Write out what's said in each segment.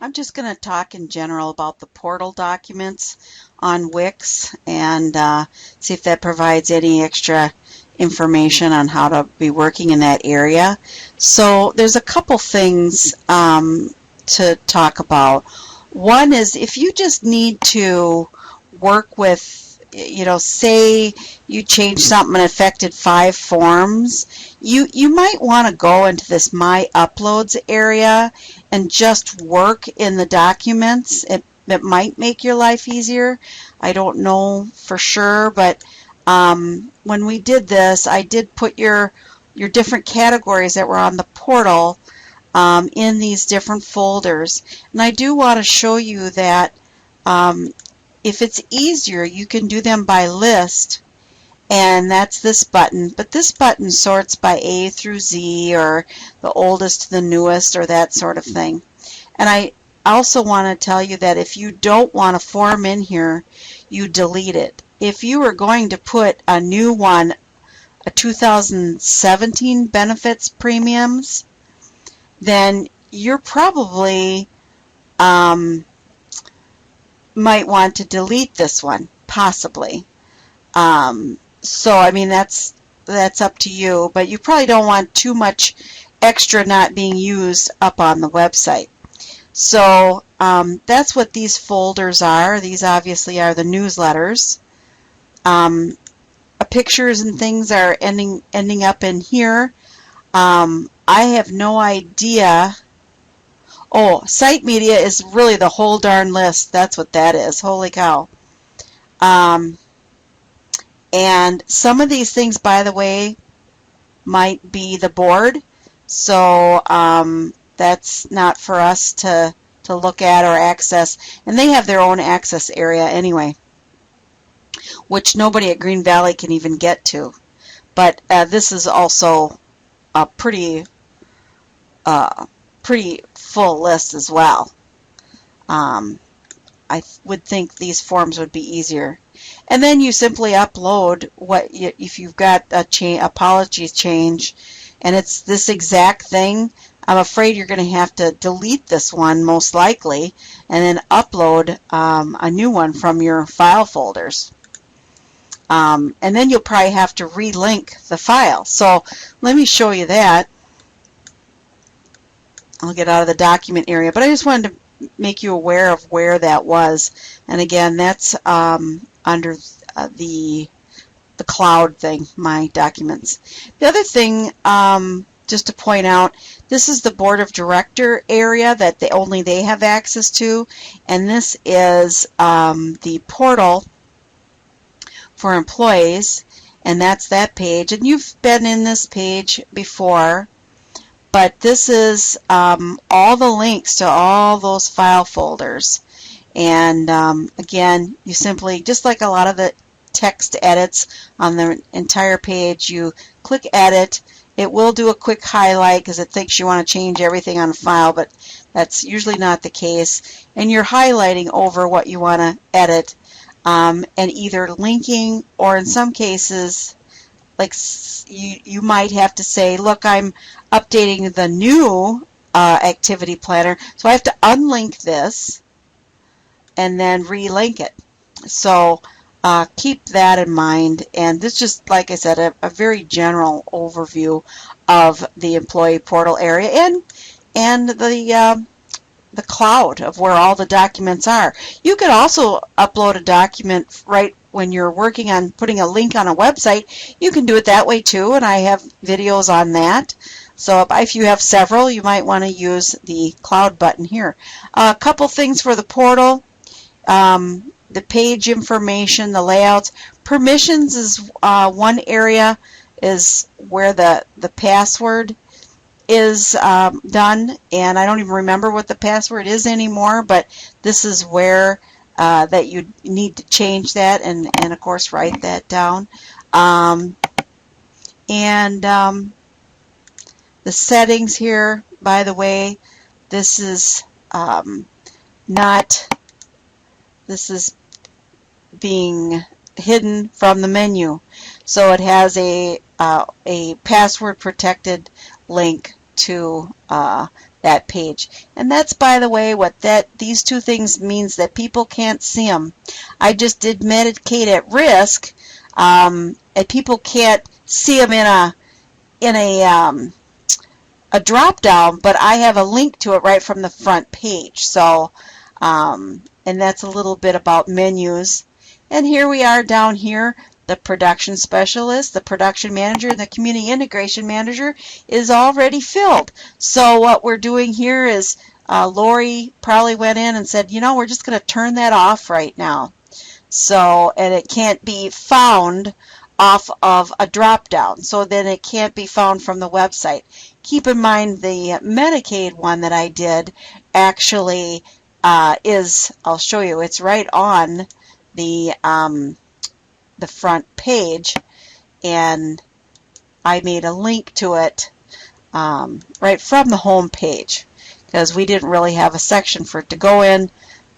I'm just going to talk in general about the portal documents on Wix and see if that provides any extra information on how to be working in that area. So there's a couple things to talk about. One is if you just need to work with, say you changed something and affected 5 forms, you might want to go into this My Uploads area and just work in the documents. It might make your life easier. I don't know for sure, but when we did this, I did put your different categories that were on the portal in these different folders. And I do want to show you that if it's easier, you can do them by list, and that's this button. But this button sorts by A through Z, or the oldest to the newest, or that sort of thing. And I also want to tell you that if you don't want a form in here, you delete it. If you were going to put a new one, a 2017 benefits premiums, then you're probably might want to delete this one, possibly. So I mean that's up to you, but you probably don't want too much extra not being used up on the website. So that's what these folders are. These obviously are the newsletters. Pictures and things are ending up in here. I have no idea. Oh, site media is really the whole darn list. That's what that is. Holy cow. And some of these things, by the way, might be the board. So that's not for us to look at or access. And they have their own access area anyway, which nobody at Green Valley can even get to. But this is also a pretty full list as well. I would think these forms would be easier. And then you simply upload if you've got a policy change and it's this exact thing. I'm afraid you're going to have to delete this one most likely and then upload a new one from your file folders. And then you'll probably have to relink the file. So let me show you that. I'll get out of the document area, but I just wanted to make you aware of where that was. And again, that's under the cloud thing, My Documents. The other thing, just to point out, this is the Board of Director area that only they have access to, and this is the portal for employees, and that's that page. And you've been in this page before. But this is all the links to all those file folders. And again, you simply, just like a lot of the text edits on the entire page, you click edit. It will do a quick highlight because it thinks you want to change everything on a file, but that's usually not the case. And you're highlighting over what you want to edit and either linking, or in some cases, like you might have to say, look, I'm updating the new activity planner, so I have to unlink this and then relink it. So keep that in mind. And this is just, like I said, a very general overview of the employee portal area and the cloud of where all the documents are. You could also upload a document right when you're working on putting a link on a website. You can do it that way too, and I have videos on that. So if you have several, you might want to use the cloud button here. A couple things for the portal. The page information, the layouts. Permissions is one area, is where the password is done, and I don't even remember what the password is anymore, but this is where that you need to change that and of course write that down. The settings here, by the way, this is this is being hidden from the menu, so it has a password protected link to that that page. And that's, by the way, what these two things means, that people can't see them. I just did Medicaid at Risk, and people can't see them in a drop down, but I have a link to it right from the front page. So, and that's a little bit about menus. And here we are down here. The production specialist, the production manager, and the community integration manager is already filled. So what we're doing here is Lori probably went in and said, you know, we're just going to turn that off right now. So, and it can't be found off of a drop down. So then it can't be found from the website. Keep in mind the Medicaid one that I did actually is, I'll show you, it's right on the front page, and I made a link to it right from the home page, because we didn't really have a section for it to go in,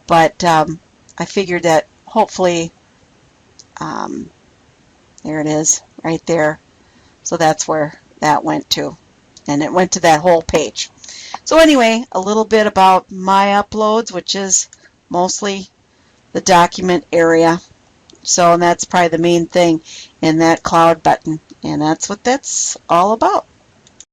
but I figured that hopefully there it is right there. So that's where that went to, and it went to that whole page. So anyway, a little bit about my uploads, which is mostly the document area. So, and that's probably the main thing in that cloud button, and that's what that's all about.